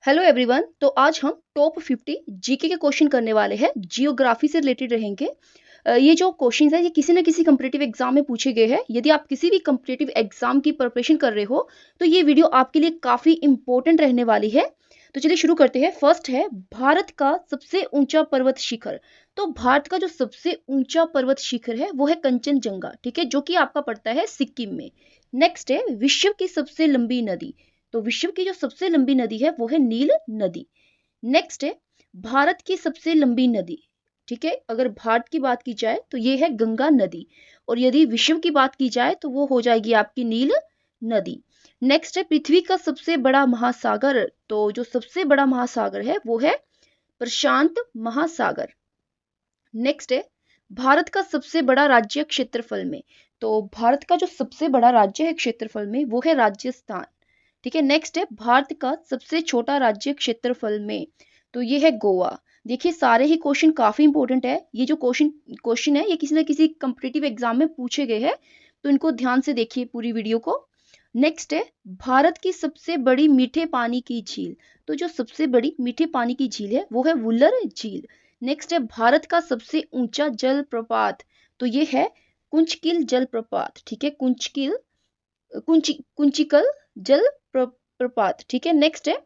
Hello everyone. तो आज हम टॉप 50 जीके के क्वेश्चन करने वाले हैं, जियोग्राफी से रिलेटेड रहेंगे। ये जो क्वेश्चंस है ये किसी न किसी कम्पिटिटिव एग्जाम में पूछे गए हैं। यदि आप किसी भी कम्पिटिटिव एग्जाम की प्रिपरेशन कर रहे हो तो ये वीडियो आपके लिए काफी इंपॉर्टेंट रहने वाली है। तो चलिए शुरू करते हैं। फर्स्ट है भारत का सबसे ऊंचा पर्वत शिखर। तो भारत का जो सबसे ऊंचा पर्वत शिखर है वो है कंचनजंगा, ठीक है, जो कि आपका पड़ता है सिक्किम में। नेक्स्ट है विश्व की सबसे लंबी नदी। तो विश्व की जो सबसे लंबी नदी है वो है नील नदी। नेक्स्ट है भारत की सबसे लंबी नदी, ठीक है, अगर भारत की बात की जाए तो ये है गंगा नदी, और यदि विश्व की बात की जाए तो वो हो जाएगी आपकी नील नदी। नेक्स्ट है पृथ्वी का सबसे बड़ा महासागर। तो जो सबसे बड़ा महासागर है वो है प्रशांत महासागर। नेक्स्ट है भारत का सबसे बड़ा राज्य क्षेत्रफल में। तो भारत का जो सबसे बड़ा राज्य है क्षेत्रफल में वो है राजस्थान, ठीक है। नेक्स्ट है भारत का सबसे छोटा राज्य क्षेत्रफल में, तो ये है गोवा। देखिए सारे ही क्वेश्चन काफी इंपॉर्टेंट है। ये जो क्वेश्चन है ये किसी न किसी कम्पिटिटिव एग्जाम में पूछे गए हैं, तो इनको ध्यान से देखिए पूरी वीडियो को। नेक्स्ट है भारत की सबसे बड़ी मीठे पानी की झील। तो जो सबसे बड़ी मीठे पानी की झील है वो है वुलर झील। नेक्स्ट है भारत का सबसे ऊंचा जल प्रपात। तो ये है कुंचकिल जल प्रपात, ठीक है, कुंचिकल जल प्रपात, ठीक है। नेक्स्ट है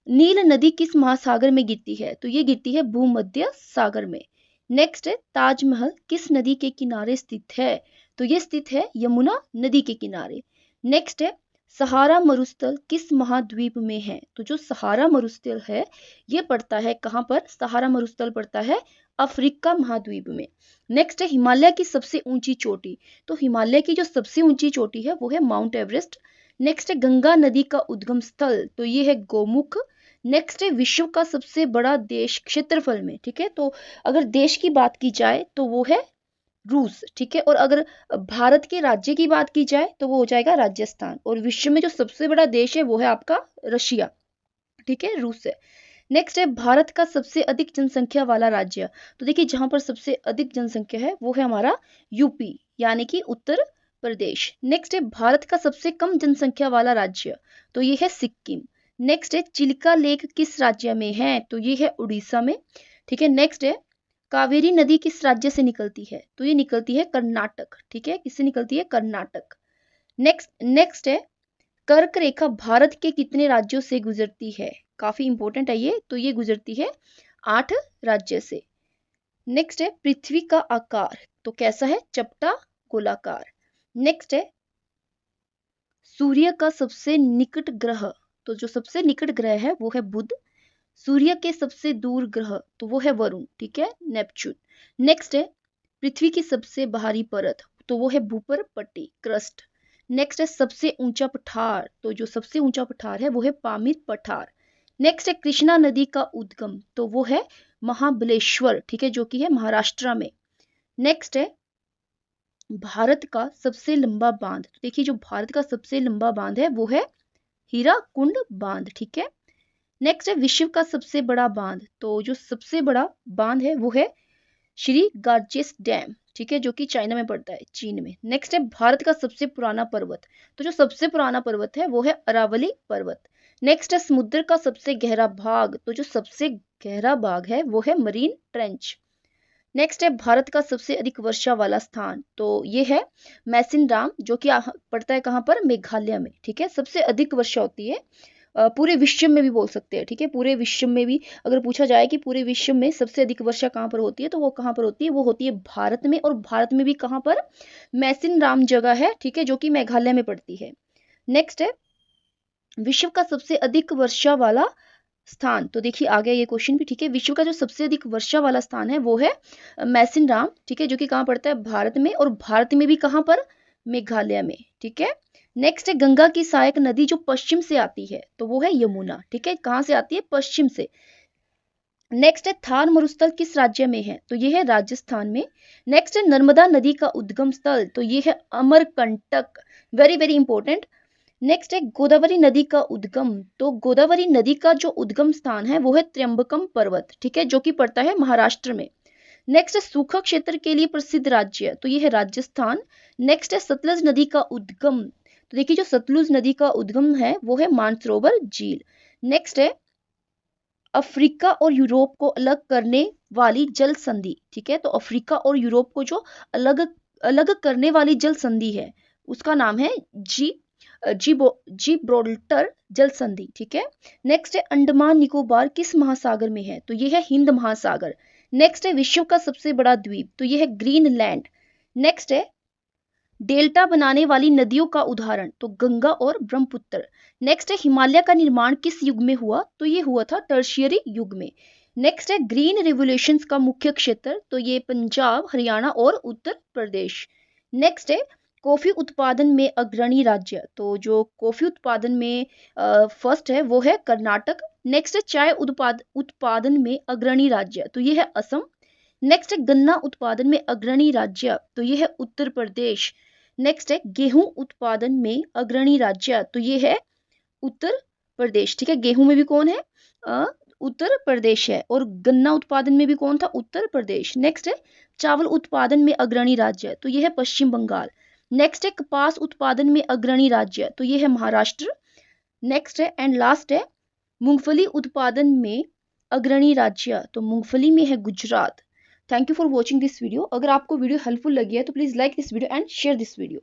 नील नदी किस महासागर में गिरती है। तो ये गिरती है भूमध्य सागर में। नेक्स्ट है ताजमहल किस नदी के किनारे स्थित है। तो ये स्थित है यमुना नदी के किनारे। नेक्स्ट है सहारा मरुस्थल किस महाद्वीप में है। तो जो सहारा मरुस्थल है ये पड़ता है कहाँ पर, सहारा मरुस्थल पड़ता है अफ्रीका महाद्वीप में। नेक्स्ट है हिमालय की सबसे ऊंची चोटी। तो हिमालय की जो सबसे ऊंची चोटी है वो है माउंट एवरेस्ट। नेक्स्ट है गंगा नदी का उद्गम स्थल। तो ये है गोमुख। नेक्स्ट है विश्व का सबसे बड़ा देश क्षेत्रफल में, ठीक है। तो अगर देश की बात की जाए तो वो है रूस, ठीक है, और अगर भारत के राज्य की बात की जाए तो वो हो जाएगा राजस्थान, और विश्व में जो सबसे बड़ा देश है वो है आपका रशिया, ठीक है, रूस है। नेक्स्ट है भारत का सबसे अधिक जनसंख्या वाला राज्य। तो देखिए जहां पर सबसे अधिक जनसंख्या है वो है हमारा यूपी, यानी कि उत्तर प्रदेश। नेक्स्ट है भारत का सबसे कम जनसंख्या वाला राज्य। तो ये है सिक्किम। नेक्स्ट है चिल्का लेक किस राज्य में है। तो ये है उड़ीसा में, ठीक है। नेक्स्ट है कावेरी नदी किस राज्य से निकलती है। तो ये निकलती है कर्नाटक, ठीक है, किससे निकलती है, कर्नाटक। नेक्स्ट है कर्क रेखा भारत के कितने राज्यों से गुजरती है। काफी इंपॉर्टेंट है ये। तो ये गुजरती है 8 राज्य से। नेक्स्ट है पृथ्वी का आकार तो कैसा है, चपटा गोलाकार। नेक्स्ट है सूर्य का सबसे निकट ग्रह। तो जो सबसे निकट ग्रह है वो है बुध। सूर्य के सबसे दूर ग्रह तो वो है वरुण, ठीक है, नेपच्यून। नेक्स्ट है पृथ्वी की सबसे बाहरी परत तो वो है भूपर पट्टी, क्रस्ट। नेक्स्ट है सबसे ऊंचा पठार। तो जो सबसे ऊंचा पठार है वो है पामीर पठार। नेक्स्ट है कृष्णा नदी का उद्गम तो वो है महाबलेश्वर, ठीक है, जो कि है महाराष्ट्र में। नेक्स्ट है भारत का सबसे लंबा बांध। तो देखिए जो भारत का सबसे लंबा बांध है वो है हीराकुंड बांध, ठीक है। नेक्स्ट है विश्व का सबसे बड़ा बांध। तो जो सबसे बड़ा बांध है वो है श्री गार्जेस डैम, ठीक है, जो कि चाइना में पड़ता है, चीन में। नेक्स्ट है भारत का सबसे पुराना पर्वत। तो जो सबसे पुराना पर्वत है वो है अरावली पर्वत। नेक्स्ट है समुद्र का सबसे गहरा भाग। तो जो सबसे गहरा भाग है वो है मरीन ट्रेंच। नेक्स्ट है भारत का सबसे अधिक वर्षा वाला स्थान। तो ये है मैसिनराम, जो कि पड़ता है कहाँ पर, मेघालय में, ठीक है। सबसे अधिक वर्षा होती है पूरे विश्व में भी बोल सकते हैं, ठीक है, पूरे विश्व में भी अगर पूछा जाए कि पूरे विश्व में सबसे अधिक वर्षा कहाँ पर होती है तो वो कहाँ पर होती है, वो होती है भारत में। और भारत में भी कहाँ पर, मैसिनराम जगह है, ठीक है, जो कि मेघालय में पड़ती है। नेक्स्ट है विश्व का सबसे अधिक वर्षा वाला स्थान। तो देखिए आ गया ये क्वेश्चन भी, ठीक है। विश्व का जो सबसे अधिक वर्षा वाला स्थान है वो है मैसिनराम, ठीक है, जो कि कहाँ पड़ता है, भारत में, और भारत में भी कहाँ पर, मेघालय में, ठीक है। नेक्स्ट है गंगा की सहायक नदी जो पश्चिम से आती है तो वो है यमुना, ठीक है, कहाँ से आती है, पश्चिम से। नेक्स्ट है थार मरुस्थल किस राज्य में है। तो ये है राजस्थान में। नेक्स्ट है नर्मदा नदी का उद्गम स्थल। तो ये है Amarkantak, very very important. Next है गोदावरी नदी का उद्गम। तो गोदावरी नदी का जो उद्गम स्थान है वो है त्र्यंबकम पर्वत, ठीक है, जो कि पड़ता है महाराष्ट्र में। नेक्स्ट है सूखा क्षेत्र के लिए प्रसिद्ध राज्य। तो ये है राजस्थान। नेक्स्ट है सतलज नदी का उद्गम। तो देखिए जो सतलुज नदी का उद्गम है वो है मानसरोवर झील। नेक्स्ट है अफ्रीका और यूरोप को अलग करने वाली जल संधि, ठीक है। तो अफ्रीका और यूरोप को जो अलग अलग करने वाली जल संधि है उसका नाम है जिब्राल्टर जल संधि, ठीक है। नेक्स्ट है अंडमान निकोबार किस महासागर में है, तो ये है हिंद महासागर। नेक्स्ट है विश्व का सबसे बड़ा द्वीप, तो ये है ग्रीनलैंड। नेक्स्ट है डेल्टा बनाने वाली नदियों का उदाहरण, तो गंगा और ब्रह्मपुत्र। नेक्स्ट है हिमालय का निर्माण किस युग में हुआ, तो ये हुआ था टर्शियरी युग में। नेक्स्ट है ग्रीन रेवोल्यूशंस का मुख्य क्षेत्र, तो ये पंजाब, हरियाणा और उत्तर प्रदेश। नेक्स्ट है कॉफी उत्पादन में अग्रणी राज्य, तो जो कॉफी उत्पादन में फर्स्ट है वो है कर्नाटक। नेक्स्ट है चाय उत्पादन में अग्रणी राज्य, तो ये है असम। नेक्स्ट है गन्ना उत्पादन में अग्रणी राज्य, तो ये है उत्तर प्रदेश। नेक्स्ट है गेहूं उत्पादन में अग्रणी राज्य, तो ये है उत्तर प्रदेश, ठीक है। गेहूं में भी कौन है, उत्तर प्रदेश है। और गन्ना उत्पादन में भी कौन था, उत्तर प्रदेश। नेक्स्ट है चावल उत्पादन में अग्रणी राज्य, तो ये है पश्चिम बंगाल। नेक्स्ट है कपास उत्पादन में अग्रणी राज्य, तो ये है महाराष्ट्र। नेक्स्ट है एंड लास्ट है मूंगफली उत्पादन में अग्रणी राज्य, तो मूंगफली में है Gujarat. Thank you for watching this video. अगर आपको वीडियो हेल्पफुल लगी है तो please like this video and share this video.